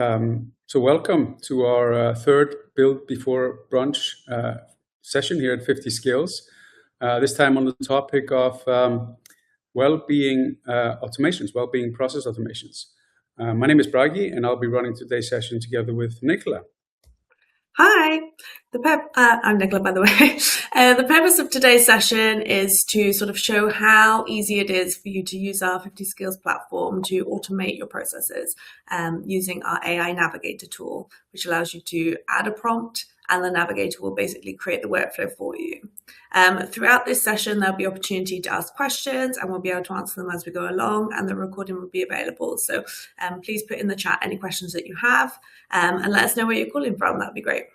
So welcome to our third Build Before Brunch session here at 50 Skills. This time on the topic of well-being automations, well-being process automations. My name is Bragi, and I'll be running today's session together with Nicola. Hi, I'm Nicola, by the way. The purpose of today's session is to sort of show how easy it is for you to use our 50 Skills platform to automate your processes using our AI Navigator tool, which allows you to add a prompt and the Navigator will basically create the workflow for you. Throughout this session, there'll be opportunity to ask questions and we'll be able to answer them as we go along, and the recording will be available. So please put in the chat any questions that you have and let us know where you're calling from. That'd be great.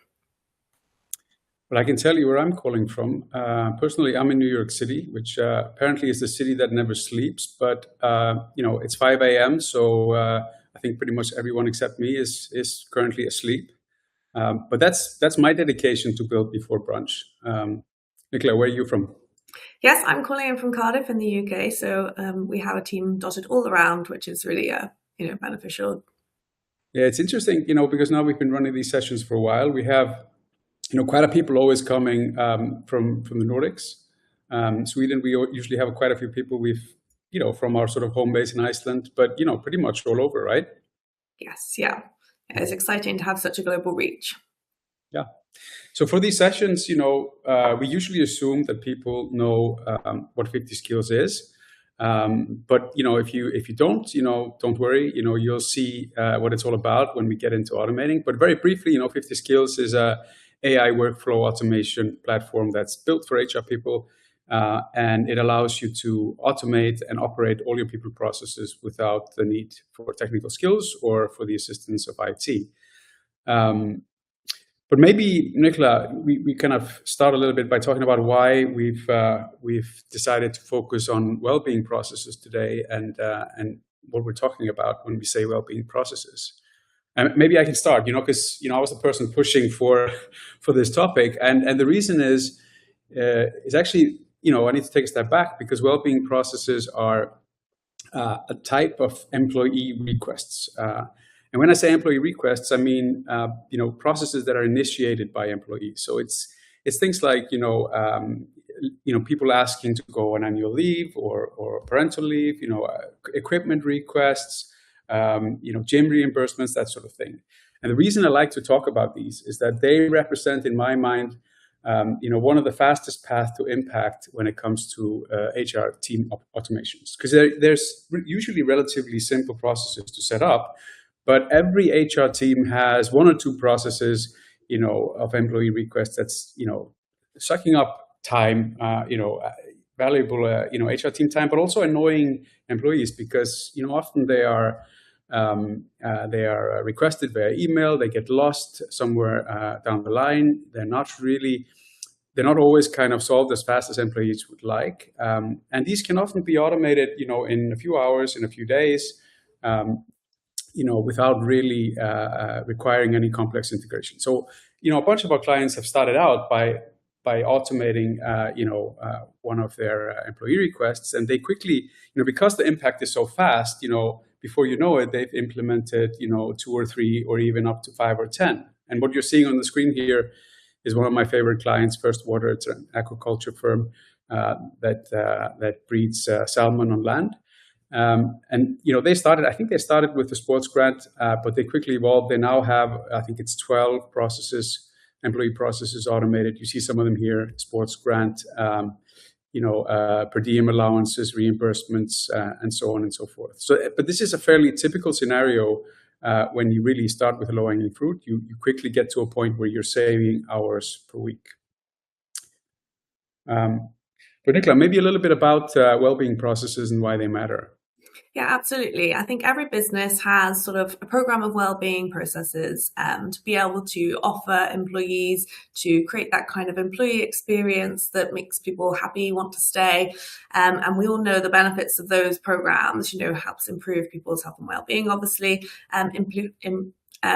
Well, I can tell you where I'm calling from. Personally, I'm in New York City, which apparently is the city that never sleeps. But, it's 5 a.m., so I think pretty much everyone except me is currently asleep. But that's my dedication to Build Before Brunch. Nicola, where are you from? Yes, I'm calling in from Cardiff in the UK. So we have a team dotted all around, which is really beneficial. Yeah, it's interesting, because now we've been running these sessions for a while. We have, quite a people always coming from the Nordics. Sweden, we usually have quite a few people from our sort of home base in Iceland, but, pretty much all over, right? Yes, yeah. It's exciting to have such a global reach. Yeah. So for these sessions, we usually assume that people know what 50 Skills is. But, if you don't, don't worry, you'll see what it's all about when we get into automating. But very briefly, 50 Skills is a AI workflow automation platform that's built for HR people. And it allows you to automate and operate all your people processes without the need for technical skills or for the assistance of IT. But maybe, Nicola, we kind of start a little bit by talking about why we've decided to focus on well-being processes today and what we're talking about when we say well-being processes. And maybe I can start, because I was the person pushing for this topic, and the reason is actually, I need to take a step back because well-being processes are a type of employee requests. And when I say employee requests, I mean, processes that are initiated by employees. So it's things like, people asking to go on annual leave or parental leave, equipment requests, gym reimbursements, that sort of thing. And the reason I like to talk about these is that they represent, in my mind, one of the fastest paths to impact when it comes to HR team automations. Because there's usually relatively simple processes to set up, but every HR team has one or two processes, of employee requests that's, sucking up time, valuable, HR team time, but also annoying employees because, often they are requested via email, they get lost somewhere down the line. They're not always kind of solved as fast as employees would like. And these can often be automated, in a few hours, in a few days, without really requiring any complex integration. So, a bunch of our clients have started out by automating, one of their employee requests, and they quickly, because the impact is so fast, before you know it, they've implemented, 2 or 3 or even up to 5 or 10. And what you're seeing on the screen here is one of my favorite clients, First Water. It's an aquaculture firm that breeds salmon on land. And they started with the sports grant, but they quickly evolved. They now have, I think it's 12 employee processes automated. You see some of them here: sports grant, per diem allowances, reimbursements, and so on and so forth. So, but this is a fairly typical scenario when you really start with a low-hanging fruit. You quickly get to a point where you're saving hours per week. But Nicola, maybe a little bit about well-being processes and why they matter. Yeah, absolutely. I think every business has sort of a program of well-being processes to be able to offer employees to create that kind of employee experience that makes people happy, want to stay. And we all know the benefits of those programs, helps improve people's health and well-being, obviously,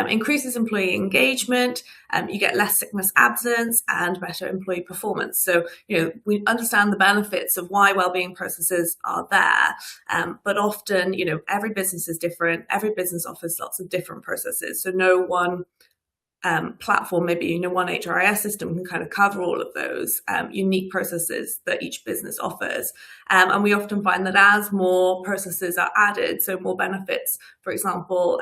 increases employee engagement, you get less sickness absence and better employee performance. So, we understand the benefits of why wellbeing processes are there, but often, every business is different. Every business offers lots of different processes. So no one platform, maybe one HRIS system can kind of cover all of those unique processes that each business offers. And we often find that as more processes are added, so more benefits, for example,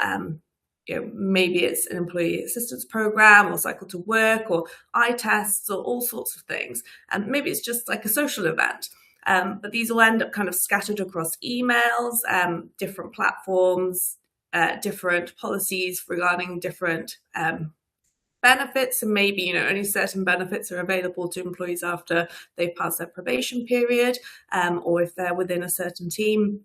maybe it's an employee assistance program or cycle to work or eye tests or all sorts of things. And maybe it's just like a social event. But these will end up kind of scattered across emails, different platforms, different policies regarding different benefits, and maybe only certain benefits are available to employees after they've passed their probation period, or if they're within a certain team.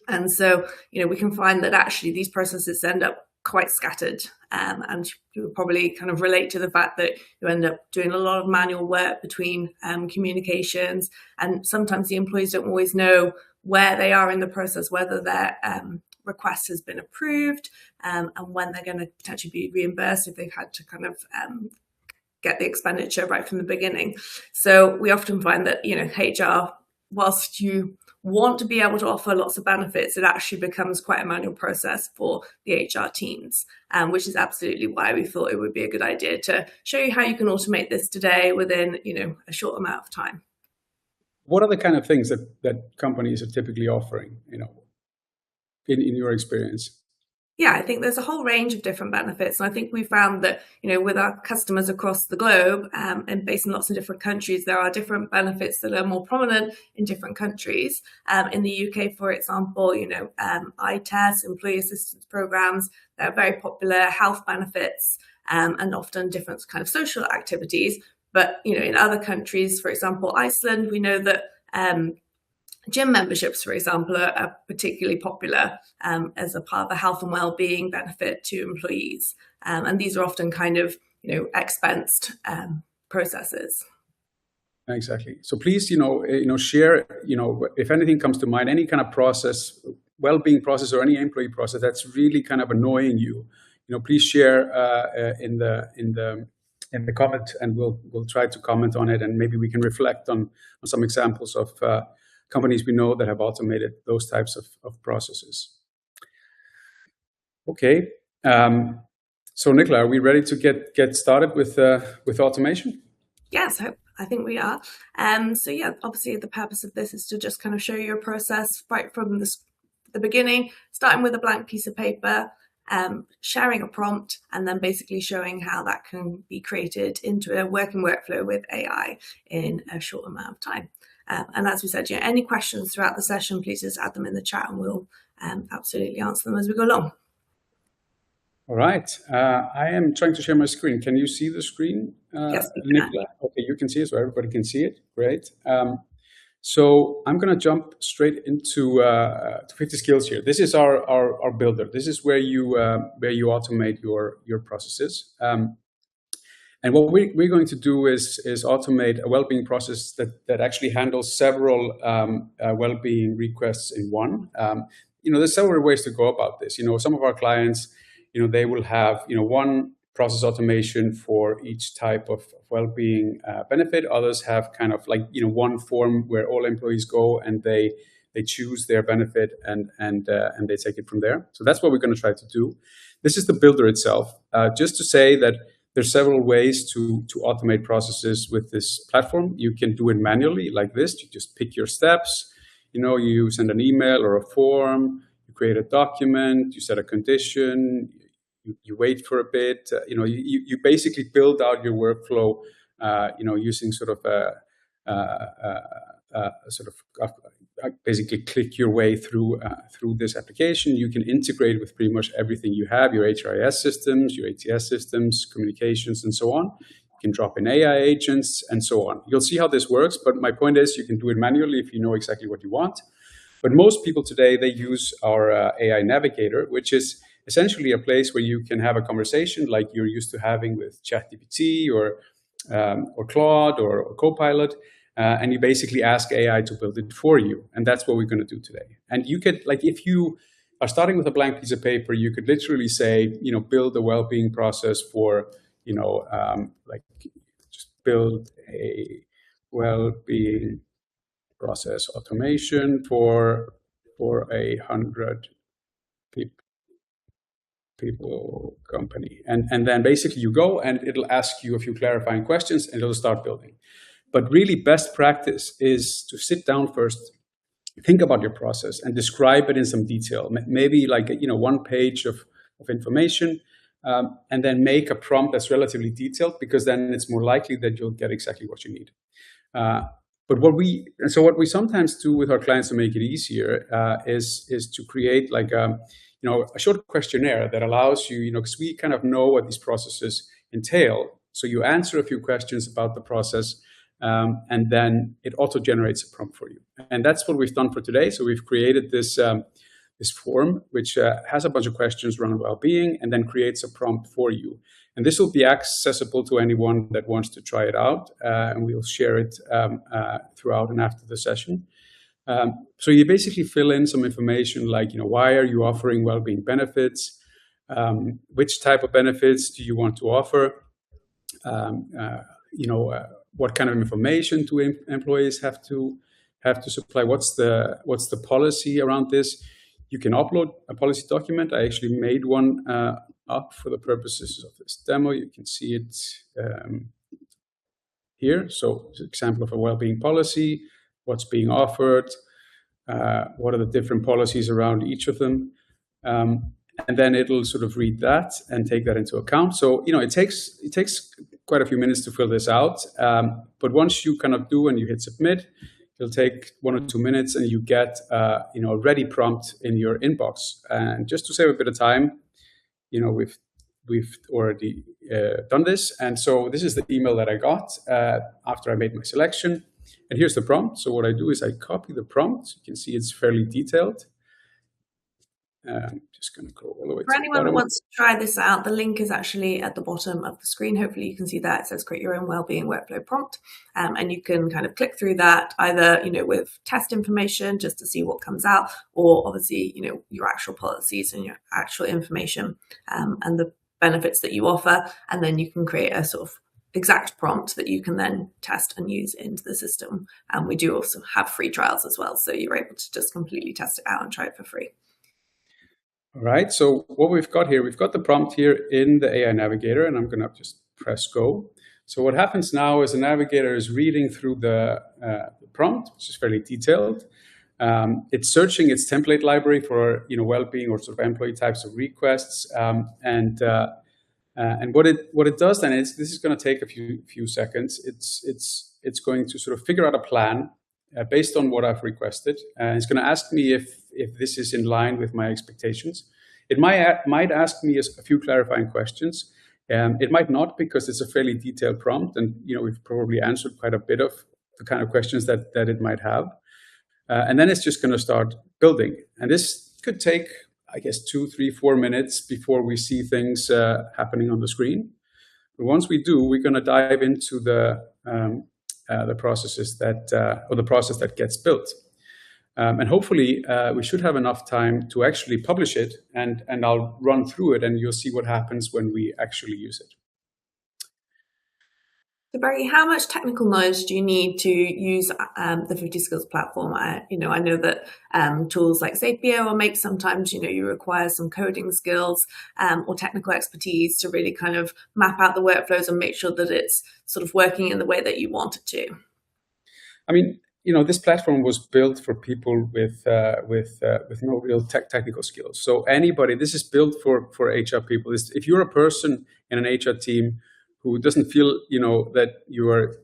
And so we can find that actually these processes end up quite scattered, and you would probably kind of relate to the fact that you end up doing a lot of manual work between communications, and sometimes the employees don't always know where they are in the process, whether their request has been approved, and when they're going to potentially be reimbursed if they've had to kind of get the expenditure right from the beginning. So we often find that HR, whilst you want to be able to offer lots of benefits, it actually becomes quite a manual process for the HR teams, which is absolutely why we thought it would be a good idea to show you how you can automate this today within a short amount of time. What are the kind of things that companies are typically offering, in your experience? Yeah, I think there's a whole range of different benefits. And I think we found that, with our customers across the globe, and based in lots of different countries, there are different benefits that are more prominent in different countries. In the UK, for example, eye tests, employee assistance programs, they're very popular, health benefits, and often different kind of social activities. But, in other countries, for example, Iceland, we know that gym memberships, for example, are particularly popular as a part of the health and well-being benefit to employees. And these are often kind of, expensed processes. Exactly. So please, share, if anything comes to mind, any kind of process, well-being process or any employee process that's really kind of annoying you, please share in the comment, and we'll try to comment on it, and maybe we can reflect on some examples of companies we know that have automated those types of processes. Okay, so Nicola, are we ready to get started with automation? Yes, I think we are. So yeah, obviously the purpose of this is to just kind of show you a process right from the beginning, starting with a blank piece of paper, sharing a prompt, and then basically showing how that can be created into a working workflow with AI in a short amount of time. And as we said, any questions throughout the session, please just add them in the chat, and we'll absolutely answer them as we go along. All right. I am trying to share my screen. Can you see the screen, yes, Nicola? Okay, you can see it, so everybody can see it. Great. So I'm going to jump straight into 50 skills here. This is our builder. This is where you automate your processes. And what we're going to do is automate a well-being process that actually handles several well-being requests in one. There's several ways to go about this. Some of our clients, they will have one process automation for each type of well-being benefit. Others have kind of like one form where all employees go and they choose their benefit and they take it from there. So that's what we're going to try to do. This is the builder itself. Just to say that there's several ways to automate processes with this platform. You can do it manually like this. You just pick your steps. You send an email or a form. You create a document. You set a condition. You wait for a bit. You basically build out your workflow. Using sort of basically click your way through this application. You can integrate with pretty much everything you have, your HRIS systems, your ATS systems, communications, and so on. You can drop in AI agents and so on. You'll see how this works, but my point is you can do it manually if you know exactly what you want. But most people today, they use our AI Navigator, which is essentially a place where you can have a conversation like you're used to having with ChatGPT or Claude or Copilot. And you basically ask AI to build it for you. And that's what we're going to do today. And you could, if you are starting with a blank piece of paper, you could literally say, build a well-being process for, like just build a well-being process automation for 100 people company. And then basically you go and it'll ask you a few clarifying questions and it'll start building. But really best practice is to sit down first, think about your process and describe it in some detail, maybe like, 1 page of information, and then make a prompt that's relatively detailed, because then it's more likely that you'll get exactly what you need. But what we sometimes do with our clients to make it easier is to create like a short questionnaire that allows you, because we kind of know what these processes entail. So you answer a few questions about the process, and then it auto generates a prompt for you. And that's what we've done for today. So we've created this form, which has a bunch of questions around well-being, and then creates a prompt for you. And this will be accessible to anyone that wants to try it out, and we'll share it throughout and after the session. So you basically fill in some information like, why are you offering well-being benefits? Which type of benefits do you want to offer? What kind of information do employees have to supply? What's the policy around this? You can upload a policy document. I actually made one up for the purposes of this demo. You can see it here. So it's an example of a well-being policy, what's being offered, what are the different policies around each of them. And then it'll sort of read that and take that into account. So, it takes quite a few minutes to fill this out. But once you kind of do and you hit submit, it'll take 1 or 2 minutes and you get, a ready prompt in your inbox. And just to save a bit of time, we've already done this. And so this is the email that I got after I made my selection. And here's the prompt. So what I do is I copy the prompt. You can see it's fairly detailed. I'm just going to go all the way to the bottom. For anyone that wants to try this out, the link is actually at the bottom of the screen. Hopefully you can see that. It says create your own wellbeing workflow prompt. And you can kind of click through that either, with test information just to see what comes out, or obviously, your actual policies and your actual information and the benefits that you offer. And then you can create a sort of exact prompt that you can then test and use into the system. And we do also have free trials as well. So you're able to just completely test it out and try it for free. All right, so what we've got here, we've got the prompt here in the AI Navigator, and I'm going to just press go. So what happens now is the Navigator is reading through the prompt, which is fairly detailed. It's searching its template library for well-being or sort of employee types of requests, and what it does then is, this is going to take a few seconds. It's going to sort of figure out a plan based on what I've requested. It's going to ask me if this is in line with my expectations. It might ask me a few clarifying questions. It might not, because it's a fairly detailed prompt, and we've probably answered quite a bit of the kind of questions that it might have. And then it's just going to start building. And this could take, I guess, 2, 3, 4 minutes before we see things happening on the screen. But once we do, we're going to dive into the processes or the process that gets built. And hopefully we should have enough time to actually publish it, and I'll run through it and you'll see what happens when we actually use it. So Barry, how much technical knowledge do you need to use the 50 Skills platform? I know that tools like Zapier or Make, sometimes, you require some coding skills or technical expertise to really kind of map out the workflows and make sure that it's sort of working in the way that you want it to. I mean, this platform was built for people with no real technical skills. So this is built for HR people. If you're a person in an HR team who doesn't feel, that you are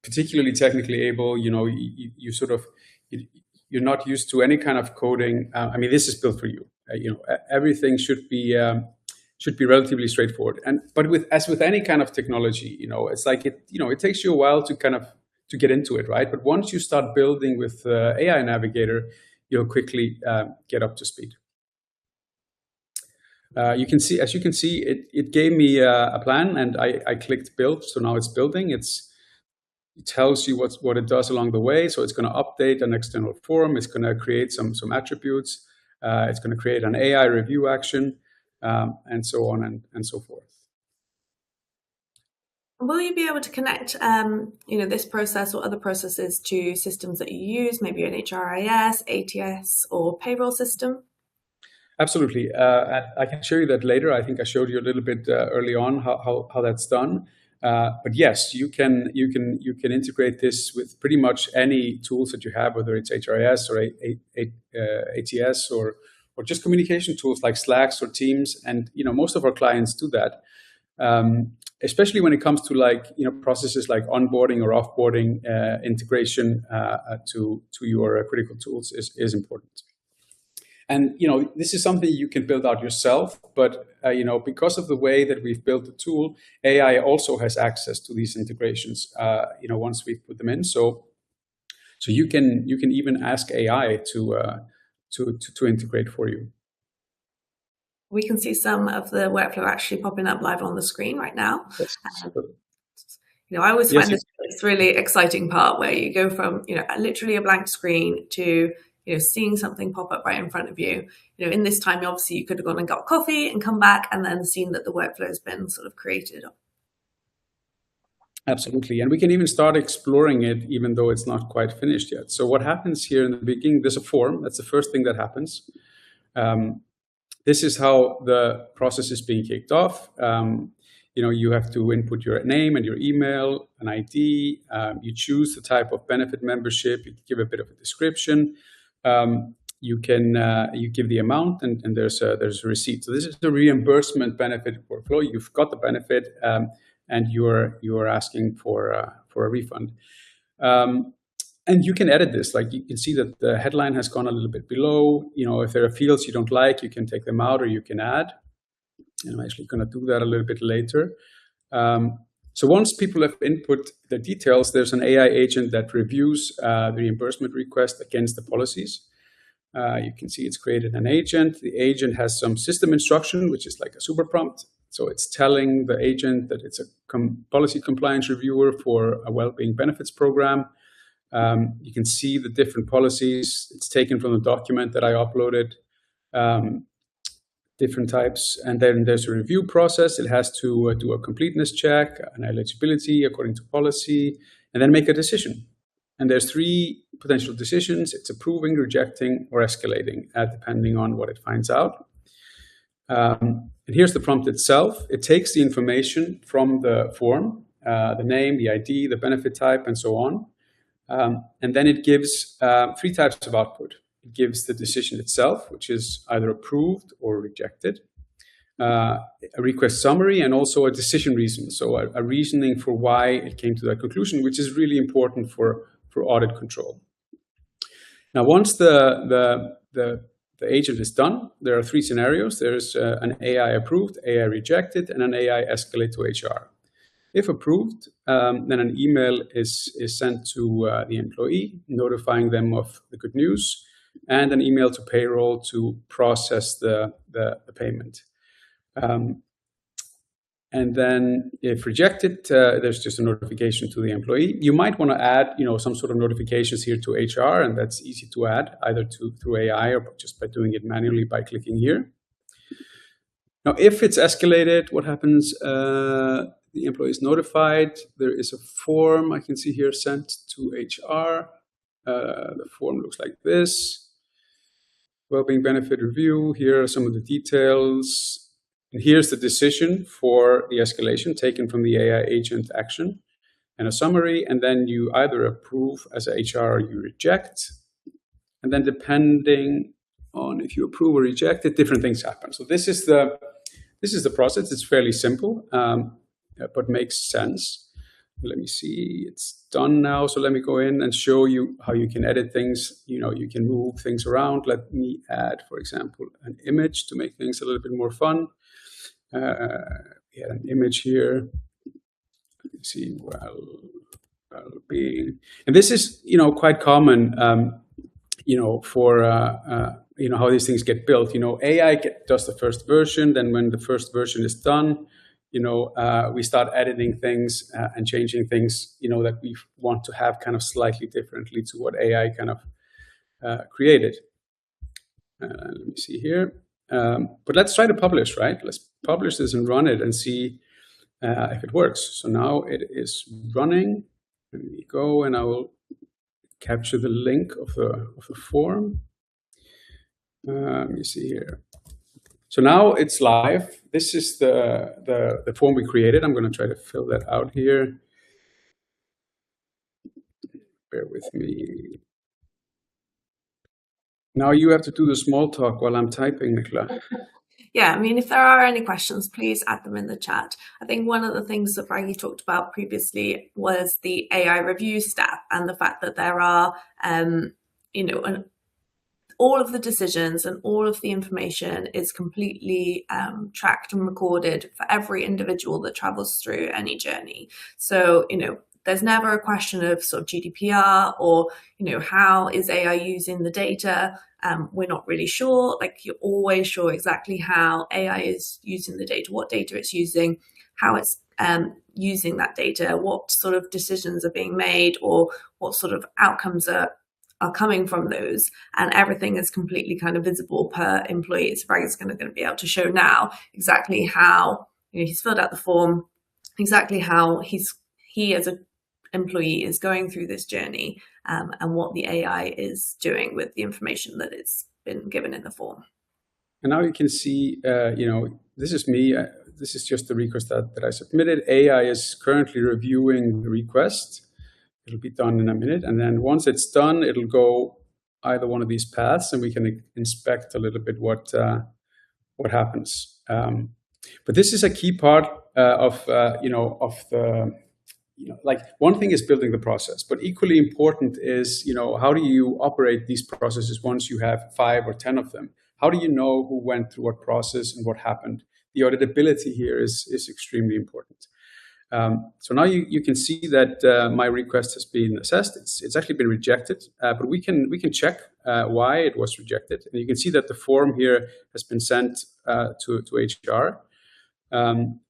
particularly technically able, you sort of, you're not used to any kind of coding. This is built for you. Everything should be relatively straightforward. But as with any kind of technology, it's like it takes you a while to get into it, right? But once you start building with AI Navigator, you'll quickly get up to speed. As you can see, it gave me a plan, and I clicked build. So now it's building. It tells you what it does along the way. So it's going to update an external form. It's going to create some attributes. It's going to create an AI review action, and so on and so forth. Will you be able to connect, this process or other processes to systems that you use, maybe an HRIS, ATS, or payroll system? Absolutely. I can show you that later. I think I showed you a little bit early on how that's done. But yes, you can integrate this with pretty much any tools that you have, whether it's HRIS or ATS or just communication tools like Slack or Teams. And most of our clients do that. Especially when it comes to processes like onboarding or offboarding, integration to your critical tools is important. And this is something you can build out yourself, but because of the way that we've built the tool, AI also has access to these integrations. Once we've put them in, so you can even ask AI to integrate for you. We can see some of the workflow actually popping up live on the screen right now. Yes. I always find this really exciting part where you go from literally a blank screen to seeing something pop up right in front of you. In this time, obviously, you could have gone and got coffee and come back and then seen that the workflow has been sort of created. Absolutely. And we can even start exploring it, even though it's not quite finished yet. So what happens here in the beginning, there's a form. That's the first thing that happens. This is how the process is being kicked off. You have to input your name and your email, an ID. You choose the type of benefit membership. You give a bit of a description. You give the amount, and there's a receipt. So this is the reimbursement benefit workflow. You've got the benefit, and you're asking for a refund. And you can edit this. Like, you can see that the headline has gone a little bit below. If there are fields you don't like, you can take them out or you can add. And I'm actually going to do that a little bit later. So once people have input the details, there's an AI agent that reviews the reimbursement request against the policies. You can see it's created an agent. The agent has some system instruction, which is like a super prompt. So it's telling the agent that it's a policy compliance reviewer for a wellbeing benefits program. You can see the different policies. It's taken from the document that I uploaded, different types. And then there's a review process. It has to do a completeness check, an eligibility according to policy, and then make a decision. And there's 3 potential decisions. It's approving, rejecting, or escalating, depending on what it finds out. And here's the prompt itself. It takes the information from the form, the name, the ID, the benefit type, and so on. And then it gives 3 types of output. It gives the decision itself, which is either approved or rejected, a request summary, and also a decision reason. So a reasoning for why it came to that conclusion, which is really important for audit control. Now, once the agent is done, there are 3 scenarios. There's an AI approved, AI rejected, and an AI escalate to HR. If approved, then an email is sent to the employee, notifying them of the good news, and an email to payroll to process the payment. And then if rejected, there's just a notification to the employee. You might want to add, some sort of notifications here to HR, and that's easy to add either through AI or just by doing it manually by clicking here. Now, if it's escalated, what happens? The employee is notified. There is a form I can see here sent to HR. The form looks like this. Wellbeing benefit review. Here are some of the details. And here's the decision for the escalation taken from the AI agent action and a summary. And then you either approve as a HR or you reject. And then depending on if you approve or reject it, different things happen. So this is the process. It's fairly simple, but makes sense. Let me see, it's done now. So let me go in and show you how you can edit things. You can move things around. Let me add, for example, an image to make things a little bit more fun. We had an image here. Let me see, well-being. And this is, quite common, for, how these things get built. AI does the first version. Then when the first version is done, we start editing things and changing things, that we want to have kind of slightly differently to what AI kind of created. Let me see here. But let's try to publish, right? Let's publish this and run it and see if it works. So now it is running. Let me go, and I will capture the link of the form. Let me see here. So now it's live. This is the form we created. I'm going to try to fill that out here. Bear with me. Now you have to do the small talk while I'm typing, Nicola. Yeah, I mean, if there are any questions, please add them in the chat. I think one of the things that Bragi talked about previously was the AI review step and the fact that there are, all of the decisions and all of the information is completely tracked and recorded for every individual that travels through any journey. So, there's never a question of sort of GDPR or, how is AI using the data? We're not really sure. Like, you're always sure exactly how AI is using the data, what data it's using, how it's using that data, what sort of decisions are being made, or what sort of outcomes are coming from those, and everything is completely kind of visible per employee. So Bragi's going to be able to show now exactly how he's filled out the form, exactly how he as an employee is going through this journey, and what the AI is doing with the information that it's been given in the form. And now you can see, this is me. This is just the request that I submitted. AI is currently reviewing the request. It'll be done in a minute. And then once it's done, it'll go either one of these paths, and we can inspect a little bit what happens. But this is a key part of one thing is building the process, but equally important is, how do you operate these processes once you have 5 or 10 of them? How do you know who went through what process and what happened? The auditability here is extremely important. So now you can see that my request has been assessed. It's actually been rejected, but we can check why it was rejected. And you can see that the form here has been sent to HR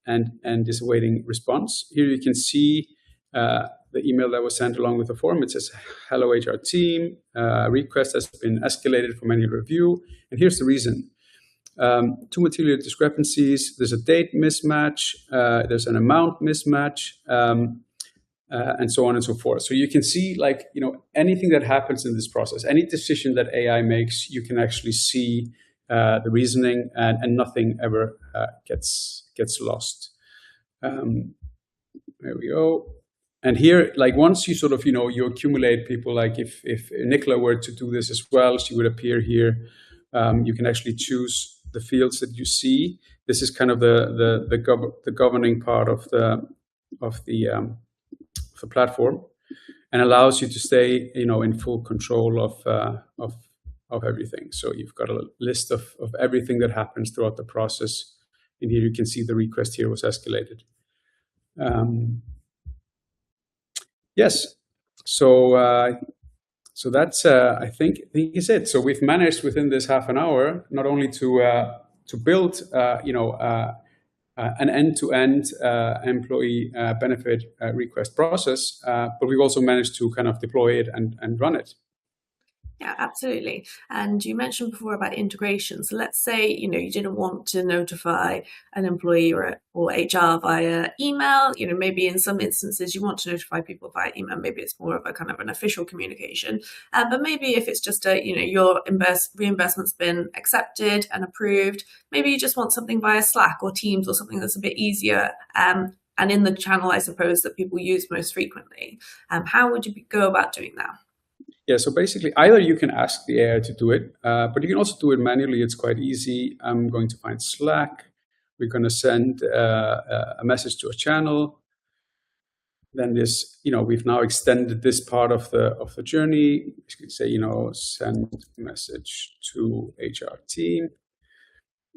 and is awaiting response. Here you can see the email that was sent along with the form. It says, "Hello HR team, request has been escalated for manual review." And here's the reason. 2 material discrepancies, there's a date mismatch, there's an amount mismatch, and so on and so forth. So you can see, anything that happens in this process, any decision that AI makes, you can actually see the reasoning, and nothing ever gets lost. There we go. And here, once you sort of, you accumulate people, if Nicola were to do this as well, she would appear here. You can actually choose the fields that you see. This is kind of the governing part of the platform, and allows you to stay, in full control of everything. So you've got a list of everything that happens throughout the process. And here you can see the request here was escalated. Yes. So that's, I think is it. So we've managed within this half an hour not only to build, an end-to-end employee benefit request process, but we've also managed to kind of deploy it and run it. Yeah, absolutely. And you mentioned before about integration. So let's say, you didn't want to notify an employee or HR via email. Maybe in some instances you want to notify people via email. Maybe it's more of a kind of an official communication. But maybe if it's just your reimbursement's been accepted and approved, maybe you just want something via Slack or Teams or something that's a bit easier. And in the channel, I suppose, that people use most frequently. How would you go about doing that? Yeah, so basically, either you can ask the AI to do it, but you can also do it manually. It's quite easy. I'm going to find Slack. We're going to send a message to a channel. Then this, we've now extended this part of the journey. We say, send message to HR team.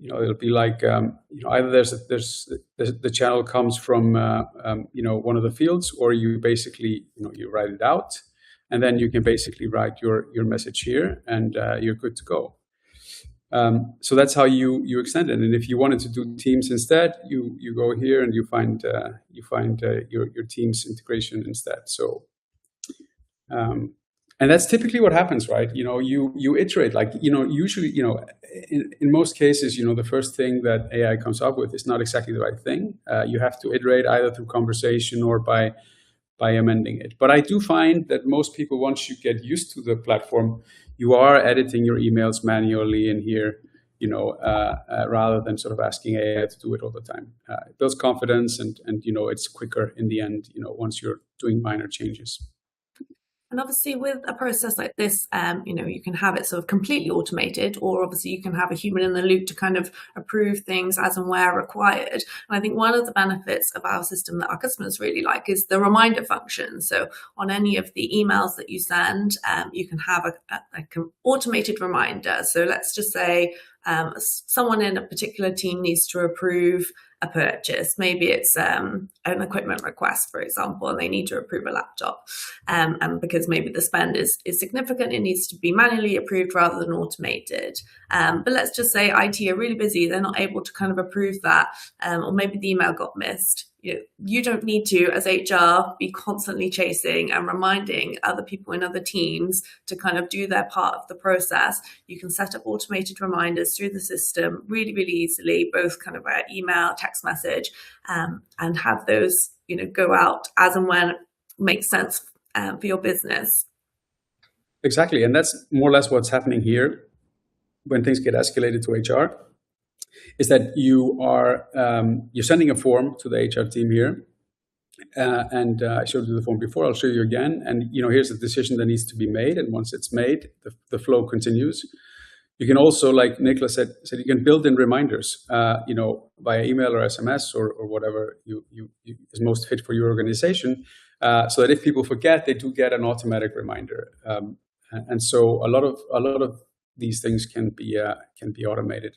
It'll be like, either the channel comes from, one of the fields, or you basically, you write it out. And then you can basically write your message here, and you're good to go. So that's how you extend it. And if you wanted to do Teams instead, you go here and you find your Teams integration instead. So And that's typically what happens, right? You iterate, like, usually, in most cases, the first thing that AI comes up with is not exactly the right thing. You have to iterate either through conversation or by amending it. But I do find that most people, once you get used to the platform, you are editing your emails manually in here, rather than sort of asking AI to do it all the time. It builds confidence, and it's quicker in the end, once you're doing minor changes. And obviously with a process like this, you can have it sort of completely automated, or obviously you can have a human in the loop to kind of approve things as and where required. And I think one of the benefits of our system that our customers really like is the reminder function. So on any of the emails that you send, you can have an automated reminder. So let's just say someone in a particular team needs to approve a purchase. Maybe it's an equipment request, for example, and they need to approve a laptop. And because maybe the spend is significant, it needs to be manually approved rather than automated. But let's just say IT are really busy, they're not able to kind of approve that, or maybe the email got missed. You don't need to, as HR, be constantly chasing and reminding other people in other teams to kind of do their part of the process. You can set up automated reminders through the system really, really easily, both kind of via email, text message, and have those, go out as and when it makes sense for your business. Exactly. And that's more or less what's happening here when things get escalated to HR. Is that you're sending a form to the HR team here, and I showed you the form before. I'll show you again. And here's the decision that needs to be made. And once it's made, the flow continues. You can also, like Nicholas said, you can build in reminders, via email or SMS or whatever you is most fit for your organization, so that if people forget, they do get an automatic reminder. And so a lot of these things can be automated.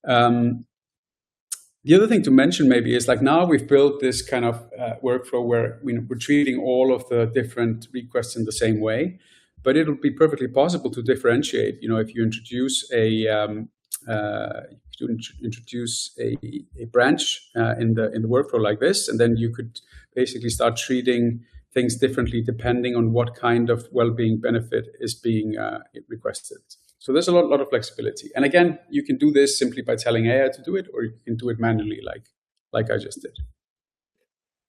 The other thing to mention maybe is, like, now we've built this kind of workflow where we're treating all of the different requests in the same way, but it'll be perfectly possible to differentiate. If you introduce a branch in the workflow like this, and then you could basically start treating things differently depending on what kind of well-being benefit is being requested. So there's a lot of flexibility. And again, you can do this simply by telling AI to do it, or you can do it manually like I just did.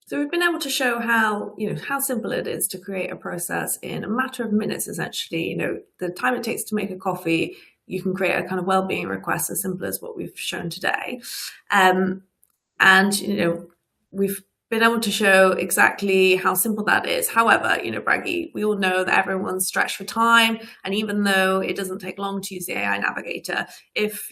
So we've been able to show how simple it is to create a process in a matter of minutes, essentially. The time it takes to make a coffee, you can create a kind of well-being request as simple as what we've shown today. And we've been able to show exactly how simple that is. However, Bragi, we all know that everyone's stretched for time. And even though it doesn't take long to use the AI Navigator, if,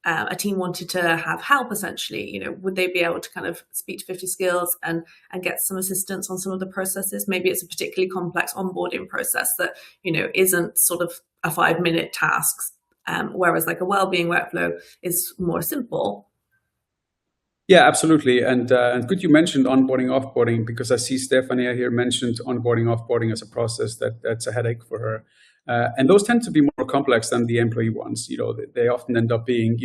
a team wanted to have help, essentially, would they be able to kind of speak to 50 Skills and get some assistance on some of the processes? Maybe it's a particularly complex onboarding process that, isn't sort of a 5-minute task, whereas like a well-being workflow is more simple. Yeah, absolutely. And good you mentioned onboarding, offboarding, because I see Stefania here mentioned onboarding, offboarding as a process that's a headache for her. And those tend to be more complex than the employee ones. They often end up being,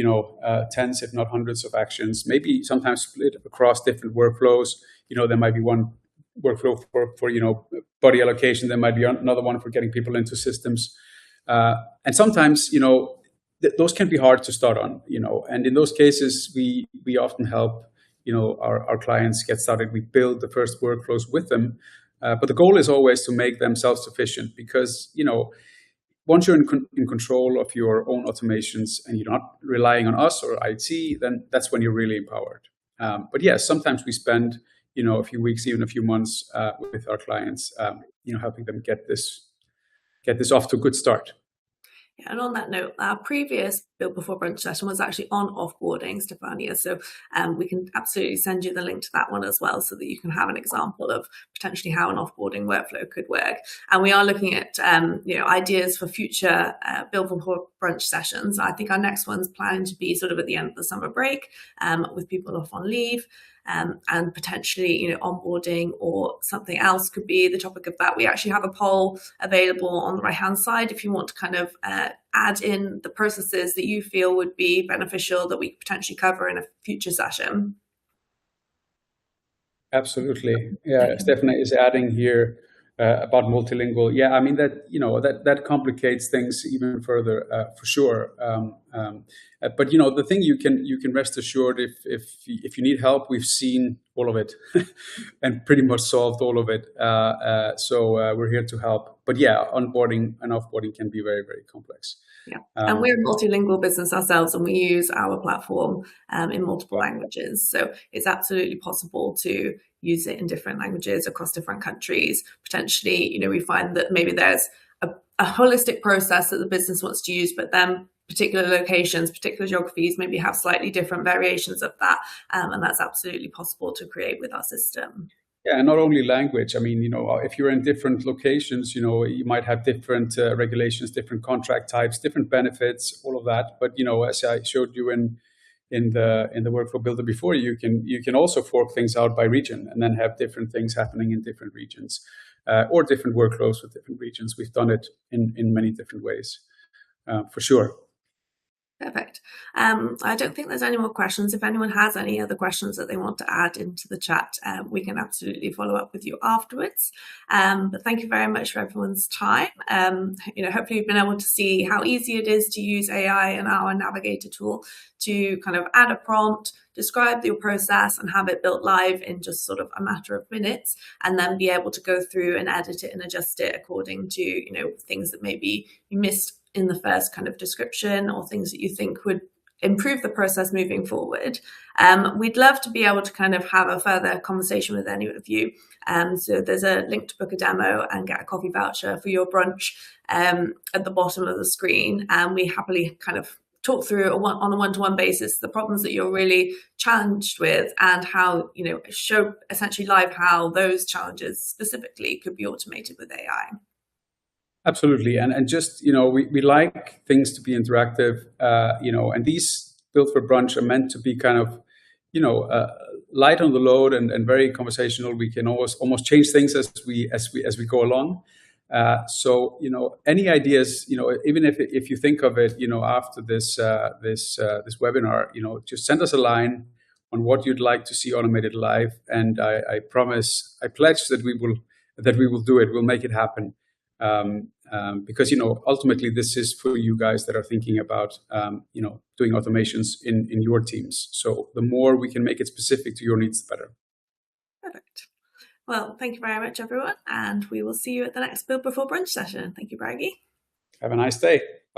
tens, if not hundreds of actions, maybe sometimes split across different workflows. There might be one workflow for body allocation. There might be another one for getting people into systems. And sometimes, those can be hard to start on, and in those cases, we often help, our clients get started. We build the first workflows with them. But the goal is always to make them self-sufficient, because, once you're in control of your own automations and you're not relying on us or IT, then that's when you're really empowered. But yes, sometimes we spend, a few weeks, even a few months with our clients, helping them get this off to a good start. And on that note, our previous Build Before Brunch session was actually on offboarding, Stefania. So we can absolutely send you the link to that one as well, so that you can have an example of potentially how an offboarding workflow could work. And we are looking at ideas for future Build Before Brunch sessions. I think our next one's planning to be sort of at the end of the summer break, with people off on leave. And potentially, onboarding or something else could be the topic of that. We actually have a poll available on the right-hand side if you want to kind of add in the processes that you feel would be beneficial that we could potentially cover in a future session. Absolutely. Yeah, Stephanie is adding here about multilingual. Yeah, I mean that complicates things even further for sure. But the thing you can rest assured, if you need help, we've seen all of it and pretty much solved all of it. So we're here to help. But yeah, onboarding and offboarding can be very, very complex. Yeah, and we're a multilingual business ourselves, and we use our platform in multiple languages. So it's absolutely possible to use it in different languages across different countries. Potentially, we find that maybe there's a holistic process that the business wants to use, but then particular locations, particular geographies maybe have slightly different variations of that. And that's absolutely possible to create with our system. Yeah, and not only language. I mean, if you're in different locations, you might have different regulations, different contract types, different benefits, all of that. But as I showed you in the workflow builder before, you can also fork things out by region and then have different things happening in different regions, or different workflows with different regions. We've done it in many different ways, for sure. Perfect. I don't think there's any more questions. If anyone has any other questions that they want to add into the chat, we can absolutely follow up with you afterwards. But thank you very much for everyone's time. Hopefully you've been able to see how easy it is to use AI and our navigator tool to kind of add a prompt, describe your process, and have it built live in just sort of a matter of minutes, and then be able to go through and edit it and adjust it according to things that maybe you missed in the first kind of description, or things that you think would improve the process moving forward. We'd love to be able to kind of have a further conversation with any of you. So there's a link to book a demo and get a coffee voucher for your brunch at the bottom of the screen. And we happily kind of talk through on a one-to-one basis the problems that you're really challenged with, and how, show essentially live how those challenges specifically could be automated with AI. Absolutely, and just we like things to be interactive, and these Build for Brunch are meant to be kind of light on the load and very conversational. We can almost change things as we go along. So any ideas, even if you think of it, after this webinar, just send us a line on what you'd like to see automated live, and I pledge that we will do it. We'll make it happen. Because ultimately this is for you guys that are thinking about doing automations in your teams. So the more we can make it specific to your needs, the better. Perfect. Well, thank you very much, everyone, and we will see you at the next Build Before Brunch session. Thank you, Bragi. Have a nice day.